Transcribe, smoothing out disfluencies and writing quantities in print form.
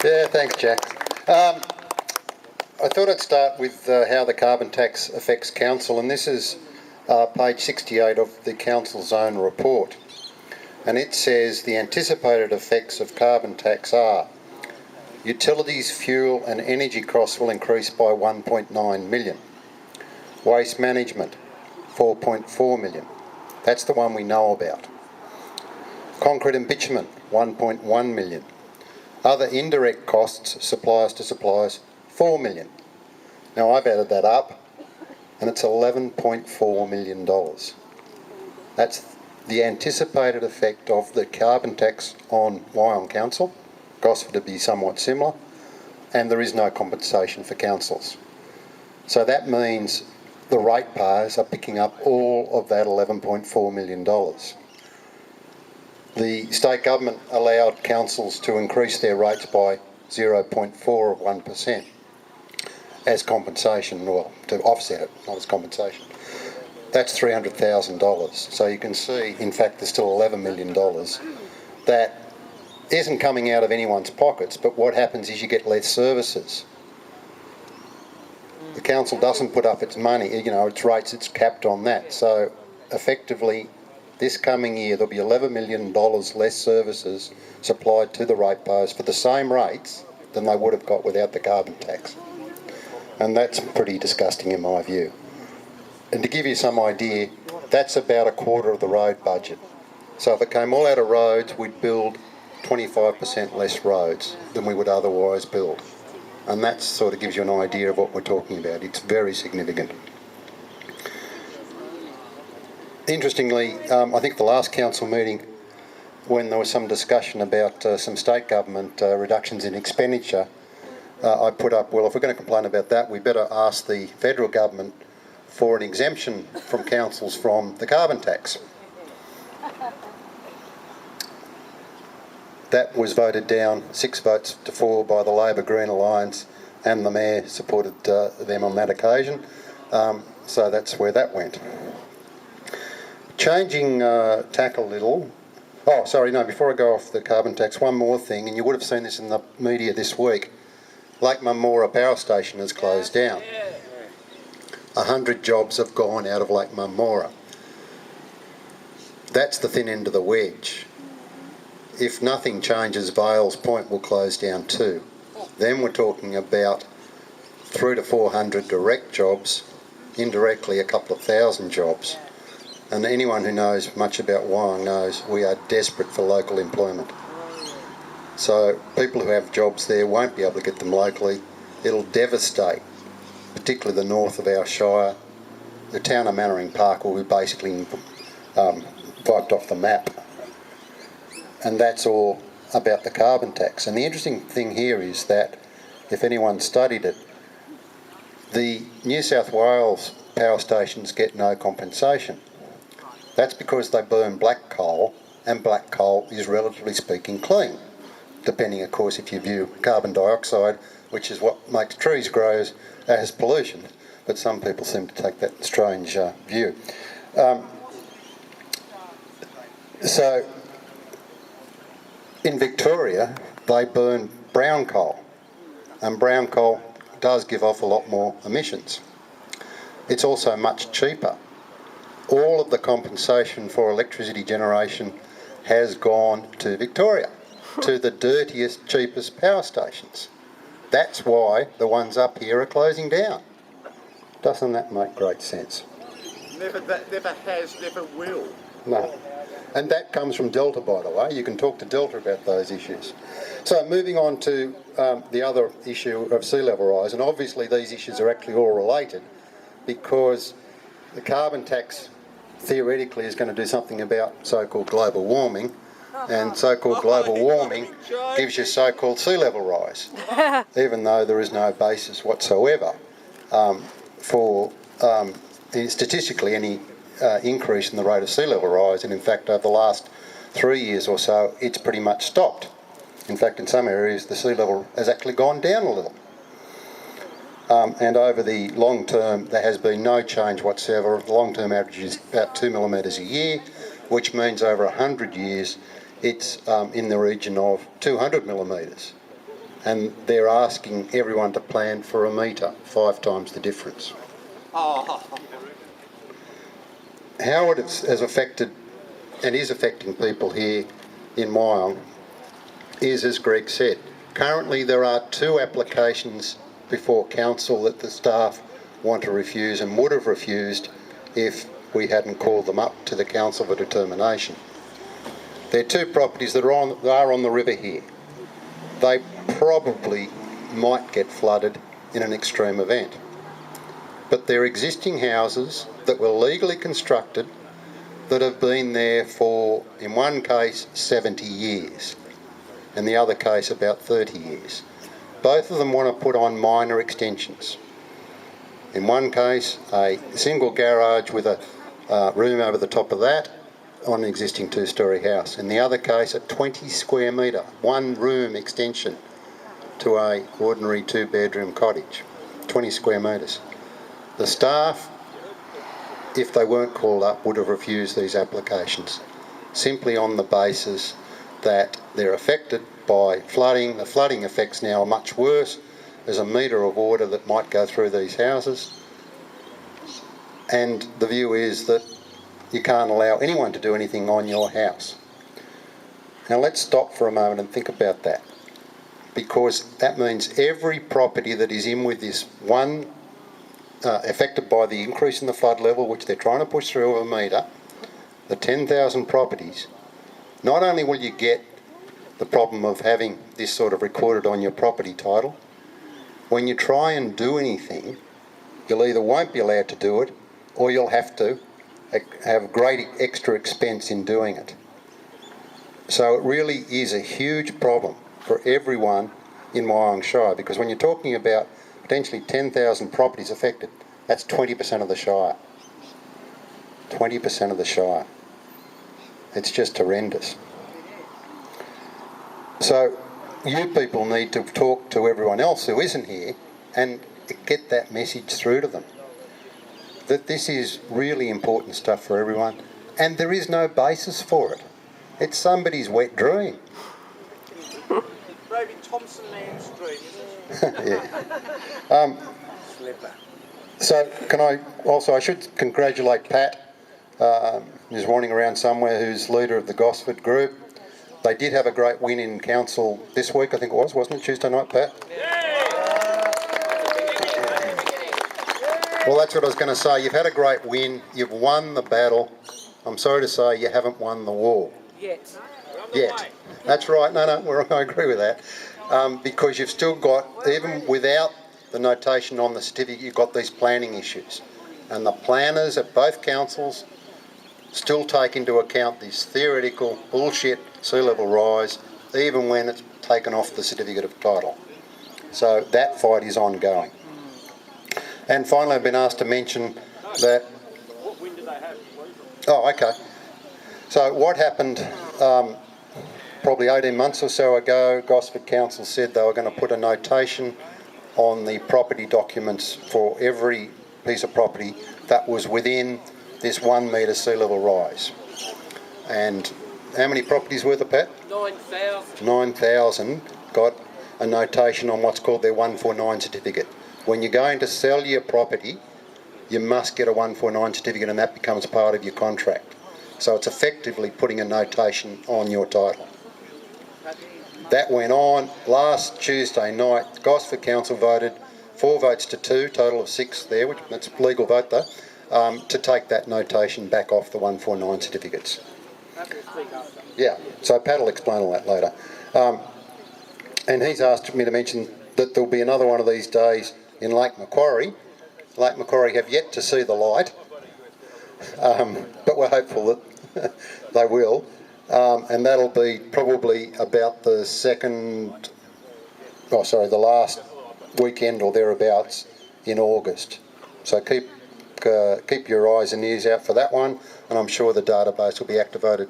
Yeah, thanks, Jack. I thought I'd start with how the carbon tax affects council, and this is page 68 of the council's own report. And it says the anticipated effects of carbon tax are utilities, fuel and energy costs will increase by 1.9 million. Waste management, 4.4 million. That's the one we know about. Concrete and bitumen, 1.1 million. Other indirect costs, suppliers to suppliers, 4 million. Now I've added that up and it's $11.4 million. That's the anticipated effect of the carbon tax on Wyong Council. Gosford to be somewhat similar, and there is no compensation for councils. So that means the ratepayers are picking up all of that $11.4 million. The state government allowed councils to increase their rates by 0.41% as compensation, or to offset it, not as compensation. That's $300,000. So you can see, in fact, there's still $11 million that isn't coming out of anyone's pockets, but what happens is you get less services. The council doesn't put up its money, its rates, it's capped on that. So effectively, this coming year, there'll be $11 million less services supplied to the ratepayers for the same rates than they would have got without the carbon tax. And that's pretty disgusting in my view. And to give you some idea, that's about a quarter of the road budget. So if it came all out of roads, we'd build 25% less roads than we would otherwise build. And that sort of gives you an idea of what we're talking about. It's very significant. Interestingly, I think the last council meeting, when there was some discussion about some state government reductions in expenditure, I put up, well, if we're going to complain about that, we better ask the federal government for an exemption from councils from the carbon tax. That was voted down 6 votes to 4 by the Labor-Green Alliance, and the Mayor supported them on that occasion. So that's where that went. Changing tack a little. Oh, sorry, no, before I go off the carbon tax, one more thing, and you would have seen this in the media this week. Lake Marmora Power Station has closed down. 100 jobs have gone out of Lake Marmora. That's the thin end of the wedge. If nothing changes, Vales Point will close down too. Then we're talking about 300 to 400 direct jobs, indirectly a couple of thousand jobs. And anyone who knows much about Wyong knows we are desperate for local employment. So people who have jobs there won't be able to get them locally. It'll devastate, particularly the north of our shire. The town of Mannering Park will be basically wiped off the map. And that's all about the carbon tax. And the interesting thing here is that, if anyone studied it, the New South Wales power stations get no compensation. That's because they burn black coal, and black coal is relatively speaking clean, depending, of course, if you view carbon dioxide, which is what makes trees grow, as pollution. But some people seem to take that strange view. So in Victoria, they burn brown coal, and brown coal does give off a lot more emissions. It's also much cheaper. All of the compensation for electricity generation has gone to Victoria, to the dirtiest, cheapest power stations. That's why the ones up here are closing down. Doesn't that make great sense? Never has, never will. No. And that comes from Delta, by the way. You can talk to Delta about those issues. So moving on to the other issue of sea level rise, and obviously these issues are actually all related, because the carbon tax theoretically is going to do something about so-called global warming, and so-called global warming gives you so-called sea level rise, even though there is no basis whatsoever for statistically any increase in the rate of sea level rise. And in fact, over the last 3 years or so, it's pretty much stopped. In fact, in some areas, the sea level has actually gone down a little. And over the long term, there has been no change whatsoever. The long-term average is about 2 millimetres a year, which means over 100 years, it's in the region of 200 millimetres. and they're asking everyone to plan for a metre, 5 times the difference. Oh, How it has affected and is affecting people here in Wyong is, as Greg said, currently there are 2 applications before council that the staff want to refuse and would have refused if we hadn't called them up to the council for determination. They're 2 properties that are on the river here. They probably might get flooded in an extreme event. But they're existing houses that were legally constructed that have been there for, in one case, 70 years, and the other case about 30 years. Both of them want to put on minor extensions. In one case, a single garage with a room over the top of that on an existing 2-storey house. In the other case, a 20 square metre, 1-room extension to a ordinary 2-bedroom cottage, 20 square metres. The staff, if they weren't called up, would have refused these applications, simply on the basis that they're affected by flooding. The flooding effects now are much worse. There's a metre of water that might go through these houses, and the view is that you can't allow anyone to do anything on your house. Now let's stop for a moment and think about that, because that means every property that is in with this one affected by the increase in the flood level, which they're trying to push through of a metre, the 10,000 properties, not only will you get the problem of having this sort of recorded on your property title, when you try and do anything, you'll either won't be allowed to do it, or you'll have to have great extra expense in doing it. So it really is a huge problem for everyone in Wyong Shire, because when you're talking about potentially 10,000 properties affected, that's 20% of the Shire. 20% of the Shire. It's just horrendous. So you people need to talk to everyone else who isn't here and get that message through to them, that this is really important stuff for everyone, and there is no basis for it. It's somebody's wet dream. David Thompson man's dream, isn't it? Yeah. Slipper. So I should congratulate Pat, who's wandering around somewhere, who's leader of the Gosford group. They did have a great win in council this week, I think it was, wasn't it, Tuesday night, Pat? Well, that's what I was going to say. You've had a great win. You've won the battle. I'm sorry to say you haven't won the war. Yet. That's right. No, I agree with that. Because you've still got, even without the notation on the certificate, you've got these planning issues. And the planners at both councils still take into account this theoretical bullshit sea level rise, even when it's taken off the certificate of title. So that fight is ongoing. And finally, I've been asked to mention that... What win did they have? Oh, okay. So what happened probably 18 months or so ago, Gosford Council said they were going to put a notation on the property documents for every piece of property that was within this 1 metre sea level rise. And how many properties were there, Pat? 9,000. 9,000 got a notation on what's called their 149 certificate. When you're going to sell your property, you must get a 149 certificate, and that becomes part of your contract. So it's effectively putting a notation on your title. That went on last Tuesday night. Gosford Council voted 4 votes to 2, total of 6 there, which that's a legal vote though, to take that notation back off the 149 certificates. Yeah, so Pat will explain all that later. And he's asked me to mention that there'll be another one of these days in Lake Macquarie. Lake Macquarie have yet to see the light, but we're hopeful that they will. And that'll be probably about the last weekend or thereabouts in August. So keep your eyes and ears out for that one, and I'm sure the database will be activated